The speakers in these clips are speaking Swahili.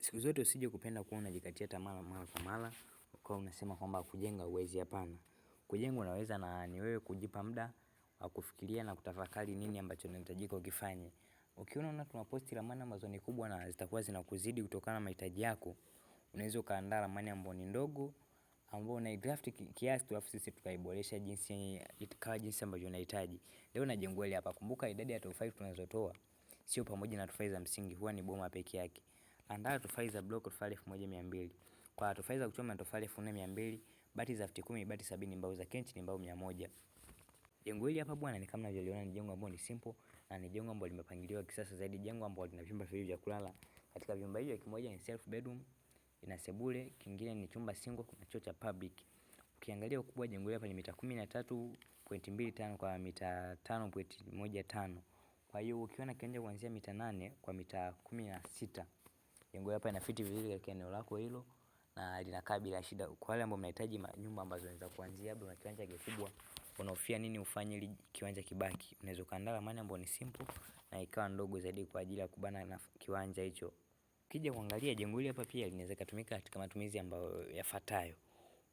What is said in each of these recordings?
Siku zote usije kupenda kuwa unajikatia tamaa mara kwa mara, ukawa unasema kwamba kujenga huwezi. Hapana. Kujenga unaweza, na ni wewe kujipa muda wa kufikiria na kutafakari nini ambacho unahitajika ukifanye. Ukiona tunaposti ramani ambazo ni kubwa na zitakuwa zinakuzidi kutokana na mahitaji yako, unaweza ukaandaa ramani ambayo ni ndogo, ambayo unaidraft kiasi tu, alafu sisi tukaiboresha jinsi ikawa jinsi ambavyo unahitaji. Leo na jengo hili hapa, kumbuka idadi ya tofali tunazotoa sio pamoja na tofali za msingi, huwa ni boma peke yake. Andaa tofali za block tofali 1200. Kwa tofali za kuchoma tofali 4200, bati za futi 10, bati 70, mbao za kenchi ni mbao 100. Jengo hili hapa bwana, ni kama unavyoona, ni jengo ambalo ni simple na ni jengo ambalo limepangiliwa kisasa zaidi, jengo ambalo lina vyumba viwili vya kulala. Katika vyumba hivyo kimoja ni self bedroom, ina sebule, kingine ni chumba single na choo cha public. Ukiangalia ukubwa jengo hili hapa ni mita 13.25 kwa mita 5.15. Kwa hiyo ukiona kiwanja kuanzia mita 8 kwa mita 16, jengo hapa inafiti vizuri katika eneo lako hilo na linakaa bila shida. Kwa wale ambao mnahitaji nyumba ambazo zinaweza kuanzia, labda una kiwanja kikubwa, unahofia nini ufanye ili kiwanja kibaki, unaweza kuandaa ramani ambayo ni simple na ikawa ndogo zaidi kwa ajili ya kubana na kiwanja hicho. Ukija kuangalia jengo hili hapa pia linaweza kutumika katika matumizi ambayo yafuatayo.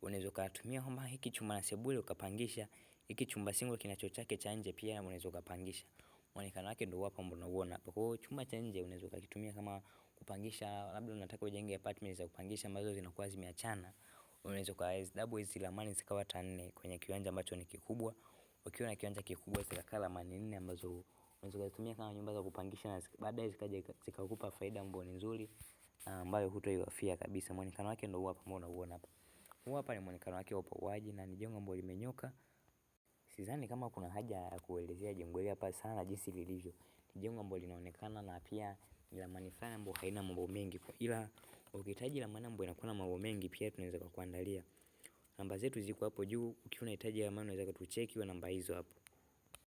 Unaweza kutumia kwamba hiki chumba na sebule ukapangisha, hiki chumba single kina choo chake cha nje pia unaweza kupangisha. Muonekano wake ndio hapa ambao unauona hapa. Kwa hiyo chumba cha nje unaweza kukitumia kama kupangisha, labda unataka ujenge apartment za kupangisha ambazo zinakuwa zimeachana. Unaweza kwa double hizi ramani zikawa hata 4 kwenye kiwanja ambacho ni kikubwa. Ukiwa na kiwanja kikubwa zikakaa ramani 4 ambazo unaweza kutumia kama nyumba za kupangisha na baadaye zikaja zikakupa faida ambayo ni nzuri ambayo hutoihofia kabisa. Muonekano wake ndio hapa ambao unauona hapa. Huu hapa ni muonekano wake wa upoaji na ni jengo ambalo limenyoka. Sidhani kama kuna haja ya kuelezea jengo hili hapa sana jinsi lilivyo. Ni jengo ambalo linaonekana na pia ni ramani fulani ambayo haina mambo mengi, ila ukihitaji ramani ambayo inakuwa na mambo mengi pia tunaweza kukuandalia. Namba zetu ziko hapo juu, ukiwa unahitaji ramani unaweza kutucheki kwa namba hizo hapo.